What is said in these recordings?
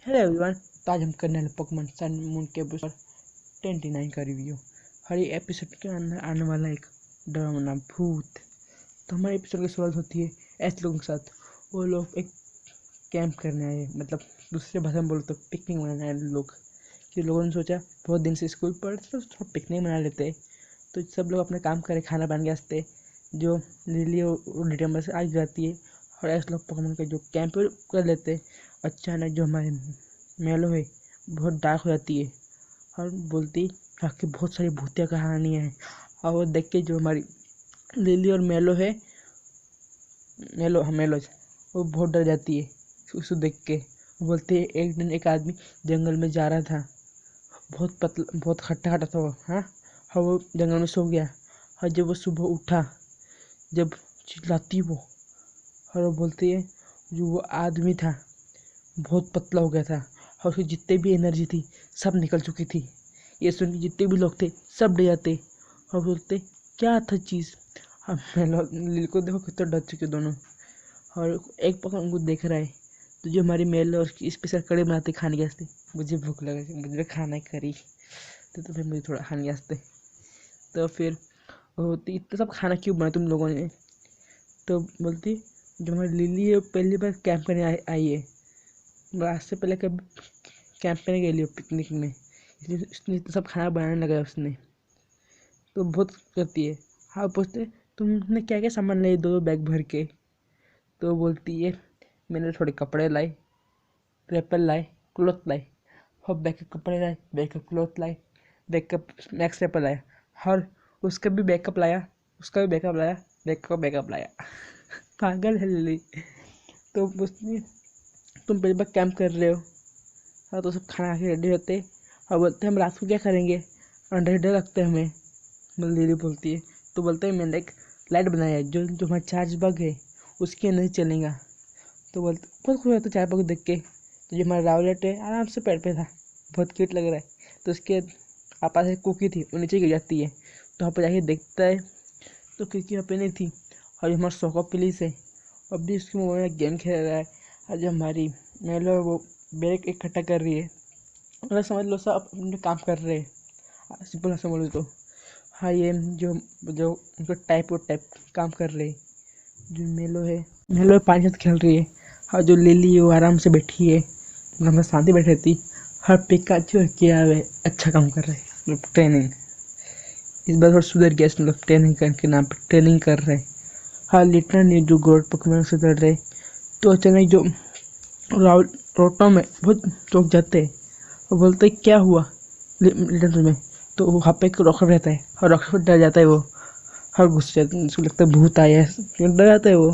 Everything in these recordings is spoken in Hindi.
Hello everyone. तो आज हम करने वाले पोकेमॉन सन मून के एपिसोड 29 का रिव्यू। हर ये एपिसोड के अंदर आने वाला एक डरावना भूत। तो हमारे एपिसोड की शुरुआत होती है ऐसे लोगों के साथ। वो लोग एक कैंप करने आए, मतलब दूसरे भाषा में बोलो तो पिकनिक मनाने आए लोग। कि लोगों ने सोचा बहुत दिन से स्कूल पढ़ते तो थोड़ा पिकनिक मना लेते हैं। तो सब लोग अपने काम करे, खाना बन के आते जो लिली और दिसंबर से आ जाती है। और ऐसे लोग पोकेमॉन का जो कैंप कर लेते हैं। अचानक जो हमारे मेलो है बहुत डार्क हो जाती है और बोलती है कि बहुत सारी भूतिया कहानियाँ हैं। और वो देख के जो हमारी लिली और मेलो है, मेलो हाँ मेलो, वो बहुत डर जाती है उसको देख के। वो बोलती है एक दिन एक आदमी जंगल में जा रहा था, बहुत पतला बहुत खट्टा खट्टा था वो, हाँ। और वो जंगल में सो गया। और जब वो सुबह उठा, जब चिल्लाती वो, और वो बोलती है जो वो आदमी था बहुत पतला हो गया था और उसकी जितने भी एनर्जी थी सब निकल चुकी थी। ये सुन के जितने भी लोग थे सब डर जाते और बोलते क्या था चीज़। अब मैं लिल को देखो कितना डर चुके दोनों। और एक पक उनको देख रहा है। तो जो हमारी मेल और स्पेशल कड़ी बनाते खाने के वास्ते, मुझे भूख लगा, मुझे खाना है करी। तो फिर मुझे थोड़ा खाने के वास्ते। तो फिर वो होती इतना सब खाना क्यों बनाया तुम लोगों ने। तो बोलती जो हमारी लिली है पहली बार कैंप करने आई है, आज से पहले कभी कैंप पे नहीं गई हो पिकनिक में, इसलिए उसने इतना सब खाना बनाने लगा है उसने। तो बहुत करती है। हाँ, पूछते तुमने क्या क्या सामान लाई, दो बैग भर के। तो बोलती है मैंने थोड़े कपड़े लाए, रेपल लाए, क्लॉथ लाए। और बैग के कपड़े लाए, बैग का क्लॉथ लाए, बैग का मैक्स रेपल लाया। और उसका भी बैकअप लाया, उसका भी बैकअप लाया, बैग का बैकअप लाया। पागल है लिली। तो पूछती है तुम पहली बार कैंप कर रहे हो। हाँ, तो सब खाना खा के रेडी होते और बोलते हम रात को क्या करेंगे, अंडर डर लगता है हमें। दीदी बोलती है। तो बोलते हैं मैंने एक लाइट बनाया है जो जो हमारा चार्ज बग है उसके अंदर ही चलेगा। तो बोलते बहुत खुश होता है चार्ज बग देख के। तो जो हमारा रावलेट है आराम से पेड़ पे था, बहुत क्यूट लग रहा है। तो उसके आपास एक कुकी थी, वो नीचे गिर जाती है। तो वहाँ पर जाके देखता है तो कुकी वहाँ पे नहीं थी। और जो हमारा सोको पुलिस है अभी उसके मोबाइल में गेम खेल रहा है। और जो हमारी मेलो है वो बैग इकट्ठा कर रही है। मतलब समझ लो सब अपने काम कर रहे हैं, सिंपल समझ लो तो। हाँ, ये जो जो उनको टाइप और टाइप काम कर रहे हैं। जो मेलो पानी के साथ खेल रही है। और जो लिली है वो आराम से बैठी है, मतलब शांति बैठी रहती। हर पिकाचू और किया हुआ अच्छा काम कर रहे हैं, मतलब ट्रेनिंग। इस बार थोड़ा सुधर गया, मतलब ट्रेनिंग करके नाम पे ट्रेनिंग कर रहे हैं। हाँ, लिटरली जो गोल्ड पोकेमॉन से लड़ रहे। तो अचानक जो राउल रोटो में बहुत चौंक जाते हैं और बोलते क्या हुआ लिटल में। तो वो वहाँ पे एक रॉकेट रहता है और रॉकेट पर डर जाता है वो। और गुस्से उसको लगता है भूत आया है, क्यों डर जाता है वो।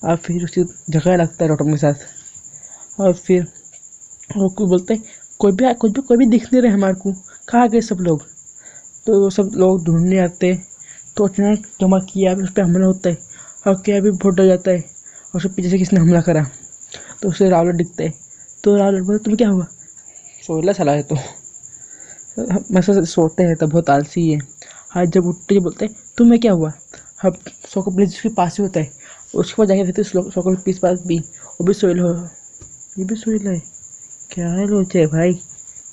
और फिर उसकी झगड़ा लगता है रोटो के साथ। और फिर वो कोई बोलते हैं कोई भी दिख नहीं रहे हमारे को, कहाँ गए सब लोग। तो सब लोग ढूंढने आते हैं। तो अचानक जमा किया उस पर हमला होता है और किया भी बहुत डर जाता है। और उसके पीछे से किसने हमला करा। तो उसे रावलेट दिखता है। तो रावलेट बोलता तुम्हें क्या हुआ। सोला चला है तो वैसे सोते हैं तब बहुत आलसी है। हाँ, जब उठते ही बोलते हैं तुम्हें क्या हुआ। अब सोको प्लीज उसके पास ही होता है। उसके पास जाके देखते सोको प्लीज पास भी, वो भी सोइल हो, ये भी सोइल है। क्या है लोचे भाई,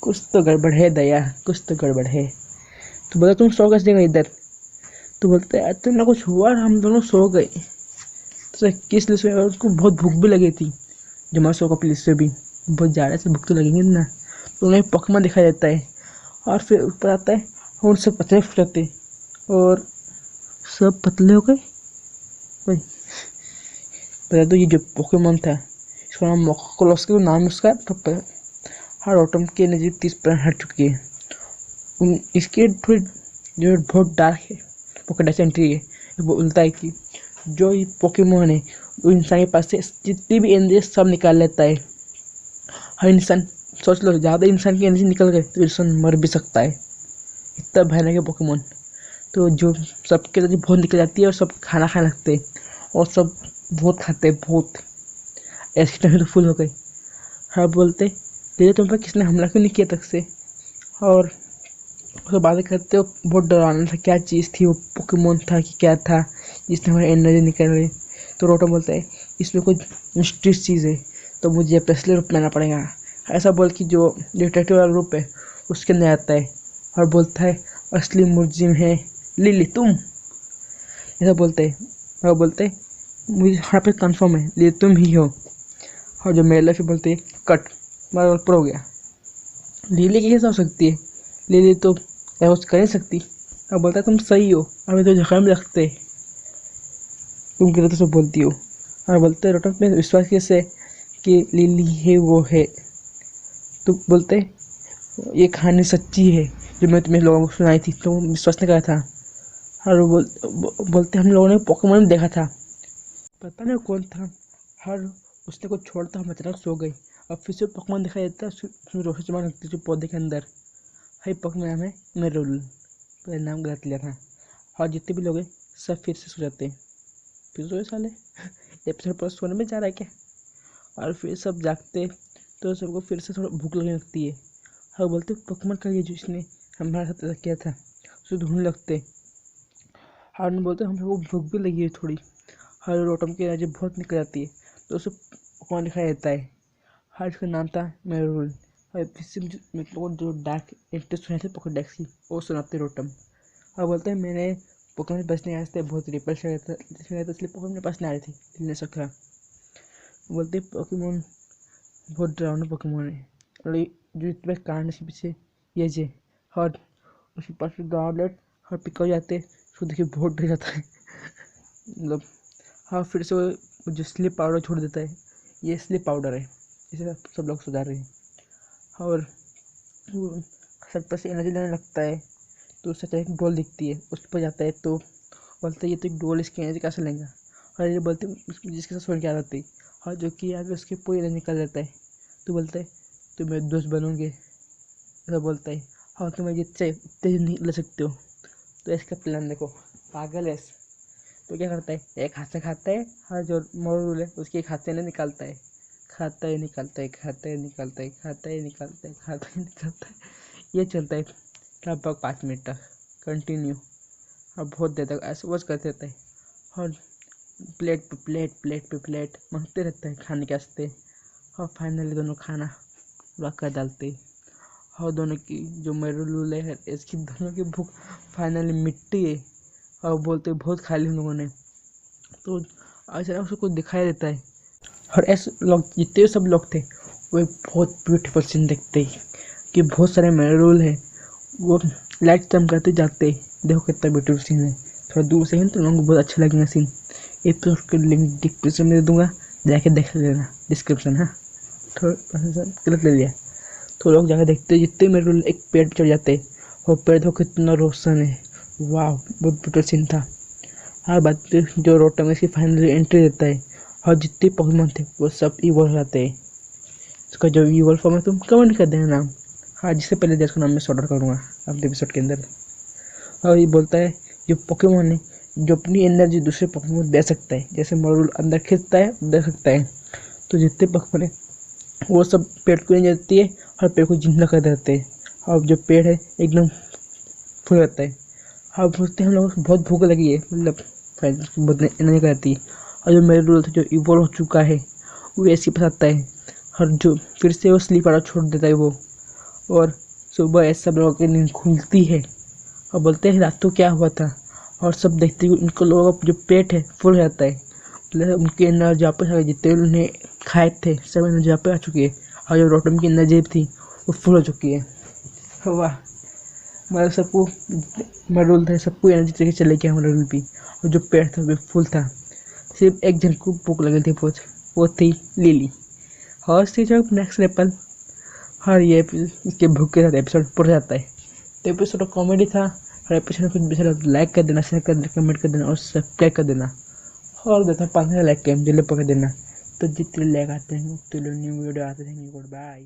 कुछ तो गड़बड़ है दया, कुछ तो गड़बड़ है। तो बोला तुम सो कैसे गए इधर। तो बोलते हैं तुम ना कुछ हुआ और हम दोनों सो गए। तो किस लिए सोए, उसको बहुत भूख भी लगी थी। जो हमारे सोको प्लीज से भी बहुत ज़्यादा से भूख तो लगेंगे ना। तो उन्हें पोकेमॉन दिखाई देता है। और फिर ऊपर आता है और उनसे पतले फूट जाते और सब पतले हो गए। भाई बता दो ये जो पोकेमॉन था इसका नाम मोकोलोस, के नाम उसका हर ऑटम के नज़दीक 30% हट चुकी है। इसके थोड़ी जो बहुत डार्क है पोकेडेक्स सेंट्री है। वो बोलता है कि जो ये पोकेमॉन है वो इंसान के पास से जितनी भी एनर्जी सब निकाल लेता है। हर इंसान सोच लो ज़्यादा इंसान की एनर्जी निकल गई तो इंसान मर भी सकता है, इतना भयानक है पोकेमॉन। तो जो सबके एनर्जी बहुत निकल जाती है और सब खाना खाने लगते हैं और सब बहुत खाते हैं बहुत। ऐसी टाइम तो फुल हो गई। हाँ, बोलते ले तुम पर किसने हमला क्यों नहीं किया तक से। और उससे बातें करते हो बहुत डरावना था, क्या चीज़ थी वो, पोकेमॉन था कि क्या था जिसने हमारी एनर्जी निकल रही। तो रोटो बोलता है इसमें कोई मिस्टीरियस चीज़ है तो मुझे पेस्ले रूप में आना पड़ेगा। ऐसा बोल कि जो डिटेक्टिव वाला ग्रुप है उसके अंदर आता है और बोलता है असली मुलजिम है लिली तुम, ऐसा बोलते हैं। और बोलते हैं मुझे यहाँ पे कंफर्म है लिली तुम ही हो। और जो मेरे फिर बोलते हैं कट, हमारा रोल पर हो गया। लिली कैसे हो सकती है, लिली तो ऐसा कर नहीं सकती। अब बोलता है तुम सही हो, अभी तो जख्म में रखते तुम गिरते तो सब बोलती हो। और बोलते रोटम पे विश्वास कैसे कि लिली है वो है। तो बोलते ये कहानी सच्ची है जो मैं तुम्हें लोगों को सुनाई थी तो विश्वास नहीं करा था। और बोलते हम लोगों ने पोकेमॉन देखा था, पता नहीं कौन था। हर उसने को छोड़ता हम अचानक सो गई और फिर से पोकेमॉन दिखाई देता उसमें रोशनी चमक लगती जो पौधे के अंदर। हाई पोकेमॉन नाम है मेरुल, पहले नाम गलत लिया था। और जितने भी लोग हैं सब फिर से सो जाते हैं। फिर सोए साले एपिसोड पर सोने में जा रहा है क्या। और फिर सब जागते तो सबको फिर से थोड़ा भूख लगने लगती है। और बोलते पोकेमॉन का ये जो इसने हमारे साथ ऐसा किया था उसे ढूंढने लगते। और बोलते हम सबको भूख भी लगी है थोड़ी। हर रोटम की एनर्जी बहुत निकल जाती है तो उसे पोकेमॉन दिखाई देता है। हर इसका नाम था मेरुल। और फिर से मेरे को जो डार्क इंटरेस्ट सुनाए थे पोकेडेक्स की वो सुनाते रोटम। और बोलते हैं मैंने पोकेमॉन बचने आए थे, बहुत रिपल से गया था इसलिए पोकेमॉन मेरे पास नहीं आ रही थी इसलिए सका। बोलते पोकेमॉन बहुत डरावना पोकेमॉन है और जो इतने कारण इसके पीछे ये जे। और उसके पास गार्डलेट और पिक जाते उसको देखिए बहुत डर जाता है मतलब। हाँ फिर से वो जो स्लीप पाउडर छोड़ देता है, ये स्लीप पाउडर है, इसे सब लोग सुधार रहे हैं। और वो सब पर से एनर्जी लेने लगता है तो उससे एक डोल दिखती है उस पर जाता है तो बोलते ये तो एक डोल इसकी एनर्जी कैसे लेंगे। और ये बोलते जिसके साथ सोने की आदत थी और जो कि आगे उसकी पूरी एनर्जी निकल जाता है तो बोलता है तो मेरे दोस्त बनोगे, ऐसा बोलता है। हाँ तुम्हें जितने इतने नहीं ले सकते हो। तो इसका प्लान देखो, पागल है। तो क्या करता है एक हाथ से खाता है और जो मोरूल है उसके एक हाथ से निकालता है, खाता है निकालता है, खाता है निकालता है, खाता है निकालता है, खाता है निकालता है। ये चलता है लगभग 5 मिनट तक कंटिन्यू। और बहुत देर तक ऐसे वॉच करते रहता है और प्लेट पे प्लेट प्लेट पे प्लेट मांगते रहता है खाने के वास्ते। और फाइनली दोनों खाना रख कर डालते और दोनों की जो मेरुल है इसकी दोनों की भूख फाइनली मिटती है। और बोलते बहुत खा ली हम लोगों ने। तो अचानक उसको दिखाई देता है और ऐसे लोग जितने सब लोग थे वो एक बहुत ब्यूटीफुल सीन देखते हैं कि बहुत सारे मेरुल है वो लाइट चमकाते जाते। देखो कितना ब्यूटीफुल सीन है, थोड़ा दूर से ही तो लोगों को बहुत अच्छा लगेगा सीन। एपिसोड का लिंक डिस्क्रिप्शन में दे दूंगा, जाके देख लेना डिस्क्रिप्शन। हाँ थोड़ा गलत ले लिया तो लोग जाकर देखते जितने मेरुल एक पेड़ पर चढ़ जाते और पेड़ देखो कितना रोशन है। वाह बहुत ब्यूटीफुल सीन था। हर बात जो रोटम इसकी फाइनली एंट्री देता है और जितने पोकेमॉन थे वो सब इवॉल्व हो जाते हैं। इसका जो इवॉल्व फॉर्म है तुम कमेंट कर देना नाम। हाँ जिससे पहले इसका नाम मैं सॉर्ट आउट करूँगा अपने एपिसोड के अंदर। और ये बोलता है जो पोकेमॉन है जो अपनी एनर्जी दूसरे पोकेमॉन को दे सकता है, जैसे मोरूल अंदर खींचता है दे सकता है। तो जितने पोकेमॉन है वो सब पेड़ को नहीं जाती है और पेड़ को जिंदा कर देते हैं और जो पेड़ है एकदम फूल जाता है। हाँ बोलते हैं हम लोगों को बहुत भूख लगी है, मतलब बहुत एनर्जी कराती है। और जो मेरे रूल था जो इवॉल्व हो चुका है वो ऐसे पास आता है और जो फिर से वो स्लीप वाला छोड़ देता है वो। और सुबह ऐसे सब लोगों की नींद खुलती है और बोलते हैं रात को क्या हुआ था। और सब देखते हुए उनको लोगों का जो पेट है फुल जाता है, मतलब उनकी एनर्जी वापस आ गई, जितने उन्हें खाए थे सब एनर्जी वापस आ चुकी है। और जो रोटम की एनर्जी थी वो फुल हो चुकी है। वाह मतलब सबको मरूल था सबको एनर्जी लेके चले गया मरूल भी। और जो पेड़ था वो फुल था, सिर्फ एक जन को भूख लगी थी बहुत, वो थी लिली। और सी जब नेक्स्ट एप्पल हर ये इसके भूख के साथ एपिसोड पूरा जाता है। तो एपिसोड कॉमेडी था और एपिसोड कुछ भी लाइक कर देना, शेयर कर देना, कमेंट कर देना और सब्सक्राइब कर देना। और देता 5 लाइक के जल्दी पकड़ देना। तो जितने लाइक आते हैं उतने न्यू वीडियो आते रहेंगे। Good bye.